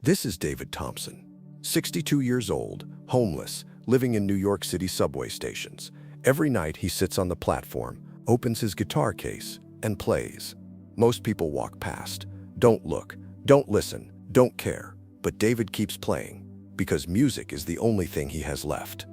This is David Thompson, 62 years old, homeless, living in New York City subway stations. Every night he sits on the platform, opens his guitar case, and plays. Most people walk past, don't look, don't listen, don't care. But David keeps playing, because music is the only thing he has left.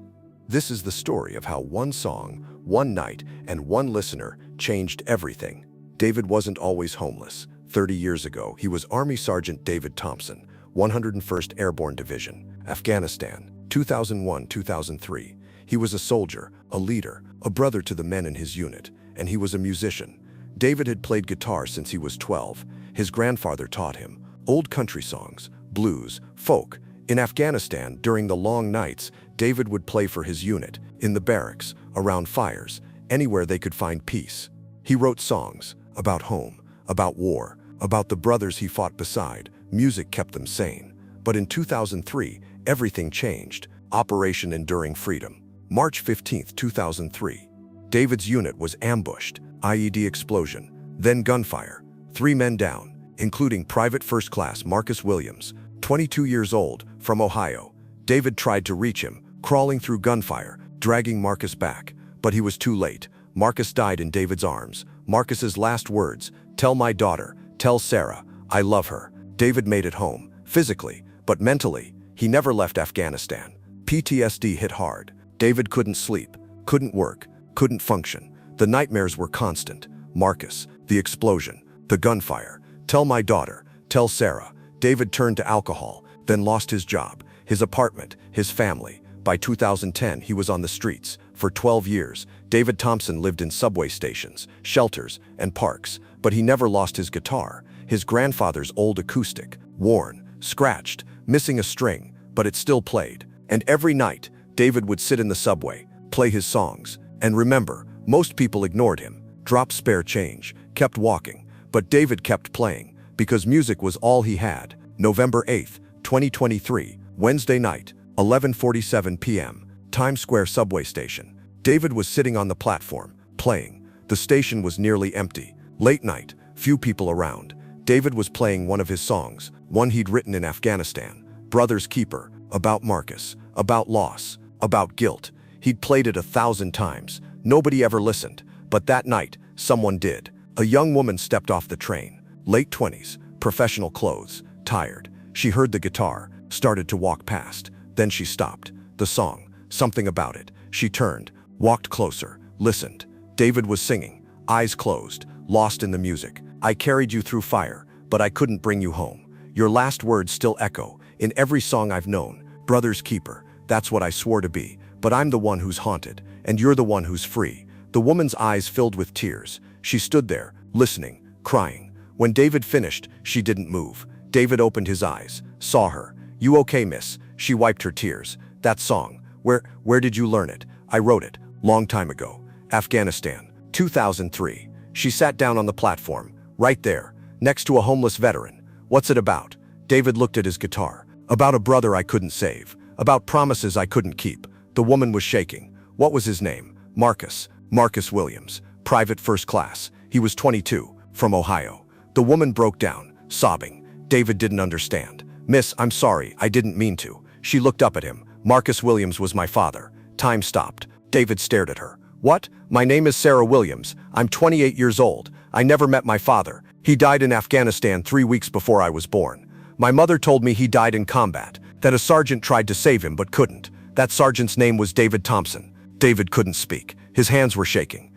This is the story of how one song, one night, and one listener changed everything. David wasn't always homeless. 30 years ago, he was Army Sergeant David Thompson, 101st Airborne Division, Afghanistan, 2001-2003. He was a soldier, a leader, a brother to the men in his unit, and he was a musician. David had played guitar since he was 12. His grandfather taught him old country songs, blues, folk. In Afghanistan, during the long nights, David would play for his unit, in the barracks, around fires, anywhere they could find peace. He wrote songs about home, about war, about the brothers he fought beside. Music kept them sane. But in 2003, everything changed. Operation Enduring Freedom. March 15, 2003. David's unit was ambushed. IED explosion. Then gunfire. 3 men down, including Private First Class Marcus Williams, 22 years old, from Ohio. David tried to reach him, crawling through gunfire, dragging Marcus back. But he was too late. Marcus died in David's arms. Marcus's last words, "Tell my daughter, tell Sarah, I love her." David made it home, physically, but mentally, he never left Afghanistan. PTSD hit hard. David couldn't sleep, couldn't work, couldn't function. The nightmares were constant. Marcus, the explosion, the gunfire. "Tell my daughter, tell Sarah." David turned to alcohol, then lost his job, his apartment, his family. By 2010, he was on the streets. For 12 years, David Thompson lived in subway stations, shelters, and parks, but he never lost his guitar. His grandfather's old acoustic, worn, scratched, missing a string, but it still played. And every night, David would sit in the subway, play his songs. And remember, most people ignored him, dropped spare change, kept walking. But David kept playing, because music was all he had. November 8, 2023, Wednesday night, 11:47 p.m., Times Square subway station. David was sitting on the platform, playing. The station was nearly empty. Late night, few people around. David was playing one of his songs, one he'd written in Afghanistan, Brother's Keeper, about Marcus, about loss, about guilt. He'd played it 1,000 times. Nobody ever listened. But that night, someone did. A young woman stepped off the train, late 20s, professional clothes, tired. She heard the guitar, started to walk past. Then she stopped. The song, something about it. She turned, walked closer, listened. David was singing, eyes closed, lost in the music. "I carried you through fire, but I couldn't bring you home. Your last words still echo in every song I've known. Brother's keeper, that's what I swore to be. But I'm the one who's haunted, and you're the one who's free." The woman's eyes filled with tears. She stood there, listening, crying. When David finished, she didn't move. David opened his eyes, saw her. "You okay, miss?" She wiped her tears. "That song, where did you learn it?" "I wrote it, long time ago. Afghanistan, 2003. She sat down on the platform, right there, next to a homeless veteran. "What's it about?" David looked at his guitar. "About a brother I couldn't save. About promises I couldn't keep." The woman was shaking. "What was his name?" "Marcus. Marcus Williams. Private First Class. He was 22, from Ohio." The woman broke down, sobbing. David didn't understand. "Miss, I'm sorry, I didn't mean to." She looked up at him. "Marcus Williams was my father." Time stopped. David stared at her. "What? My name is Sarah Williams. I'm 28 years old. I never met my father. He died in Afghanistan 3 weeks before I was born. My mother told me he died in combat, that a sergeant tried to save him but couldn't. That sergeant's name was David Thompson." David couldn't speak. His hands were shaking.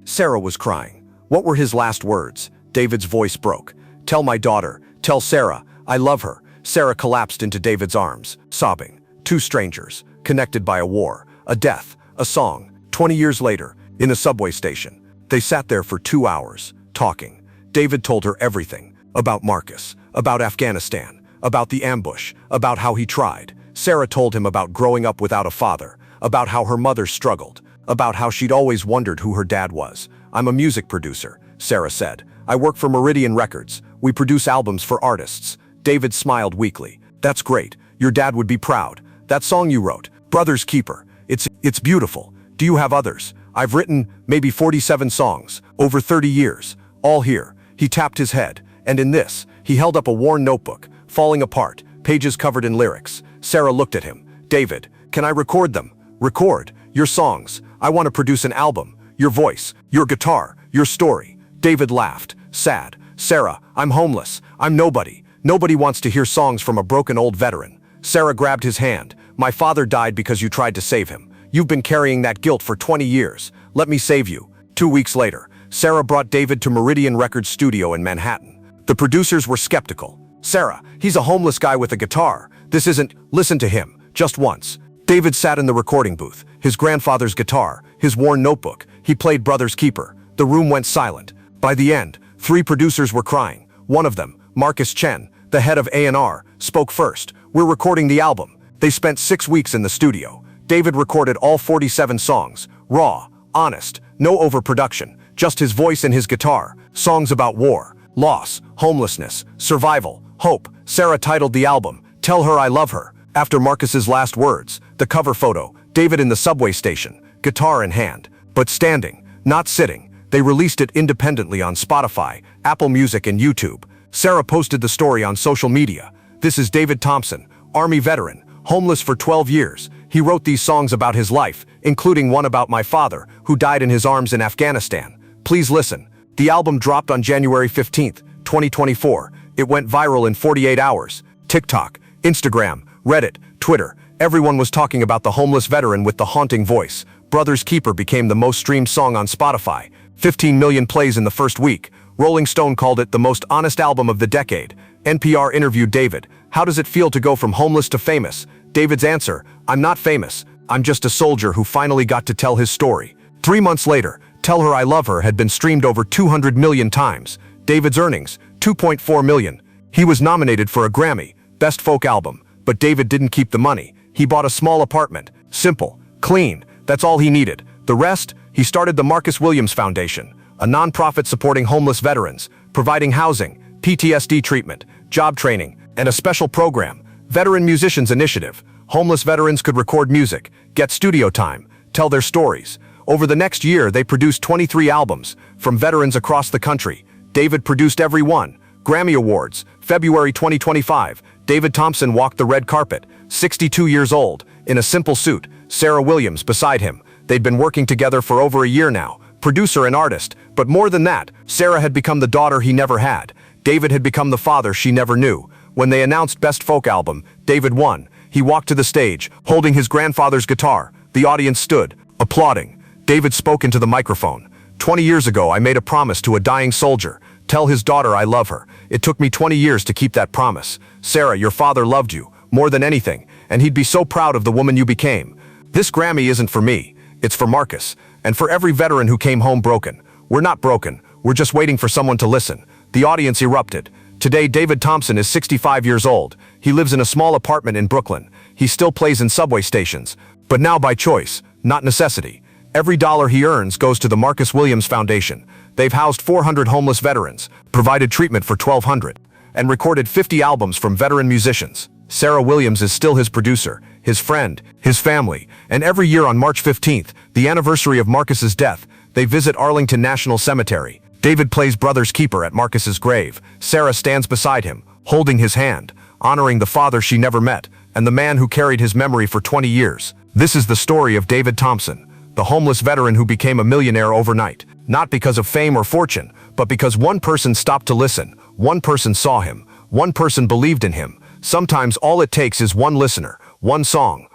Sarah was crying. "What were his last words?" David's voice broke. "Tell my daughter, tell Sarah, I love her." Sarah collapsed into David's arms, sobbing. 2 strangers, connected by a war, a death, a song. 20 years later, in a subway station, they sat there for 2 hours, talking. David told her everything, about Marcus, about Afghanistan, about the ambush, about how he tried. Sarah told him about growing up without a father, about how her mother struggled, about how she'd always wondered who her dad was. "I'm a music producer," Sarah said. "I work for Meridian Records. We produce albums for artists." David smiled weakly. "That's great. Your dad would be proud. That song you wrote, Brother's Keeper, it's beautiful. Do you have others?" "I've written maybe 47 songs, over 30 years, all here." He tapped his head, and in this, he held up a worn notebook, falling apart, pages covered in lyrics. Sarah looked at him. "David, can I record them?" "Record? Your songs. I want to produce an album. Your voice, your guitar, your story." David laughed, sad. "Sarah, I'm homeless. I'm nobody. Nobody wants to hear songs from a broken old veteran." Sarah grabbed his hand. "My father died because you tried to save him. You've been carrying that guilt for 20 years. Let me save you." 2 weeks later, Sarah brought David to Meridian Records studio in Manhattan. The producers were skeptical. "Sarah, he's a homeless guy with a guitar. This isn't..." "Listen to him, just once." David sat in the recording booth, his grandfather's guitar, his worn notebook. He played Brother's Keeper. The room went silent. By the end, 3 producers were crying. One of them, Marcus Chen, the head of A&R, spoke first. "We're recording the album." They spent 6 weeks in the studio. David recorded all 47 songs, raw, honest, no overproduction, just his voice and his guitar. Songs about war, loss, homelessness, survival, hope. Sarah titled the album, "Tell Her I Love Her," after Marcus's last words. The cover photo, David in the subway station, guitar in hand, but standing, not sitting. They released it independently on Spotify, Apple Music, and YouTube. Sarah posted the story on social media. "This is David Thompson, Army veteran, homeless for 12 years. He wrote these songs about his life, including one about my father, who died in his arms in Afghanistan. Please listen." The album dropped on January 15, 2024. It went viral in 48 hours. TikTok, Instagram, Reddit, Twitter. Everyone was talking about the homeless veteran with the haunting voice. Brother's Keeper became the most streamed song on Spotify. 15 million plays in the first week. Rolling Stone called it the most honest album of the decade. NPR interviewed David. "How does it feel to go from homeless to famous?" David's answer, "I'm not famous. I'm just a soldier who finally got to tell his story." 3 months later, Tell Her I Love Her had been streamed over 200 million times. David's earnings, 2.4 million. He was nominated for a Grammy, Best Folk Album, but David didn't keep the money. He bought a small apartment. Simple, clean, that's all he needed. The rest, he started the Marcus Williams Foundation, a nonprofit supporting homeless veterans, providing housing, PTSD treatment, job training, and a special program, Veteran Musicians Initiative. Homeless veterans could record music, get studio time, tell their stories. Over the next year, they produced 23 albums from veterans across the country. David produced every one. Grammy Awards, February 2025. David Thompson walked the red carpet, 62 years old, in a simple suit, Sarah Williams beside him. They'd been working together for over a year now, producer and artist, but more than that, Sarah had become the daughter he never had. David had become the father she never knew. When they announced Best Folk Album, David won. He walked to the stage, holding his grandfather's guitar. The audience stood, applauding. David spoke into the microphone. 20 years ago, I made a promise to a dying soldier. Tell his daughter I love her. It took me 20 years to keep that promise. Sarah, your father loved you, more than anything, and he'd be so proud of the woman you became. This Grammy isn't for me. It's for Marcus, and for every veteran who came home broken. We're not broken. We're just waiting for someone to listen." The audience erupted. Today, David Thompson is 65 years old. He lives in a small apartment in Brooklyn. He still plays in subway stations, but now by choice, not necessity. Every dollar he earns goes to the Marcus Williams Foundation. They've housed 400 homeless veterans, provided treatment for 1,200, and recorded 50 albums from veteran musicians. Sarah Williams is still his producer, his friend, his family, and every year on March 15th, the anniversary of Marcus's death, they visit Arlington National Cemetery. David plays Brother's Keeper at Marcus's grave. Sarah stands beside him, holding his hand, honoring the father she never met, and the man who carried his memory for 20 years. This is the story of David Thompson, the homeless veteran who became a millionaire overnight, not because of fame or fortune, but because one person stopped to listen, one person saw him, one person believed in him. Sometimes all it takes is one listener, one song,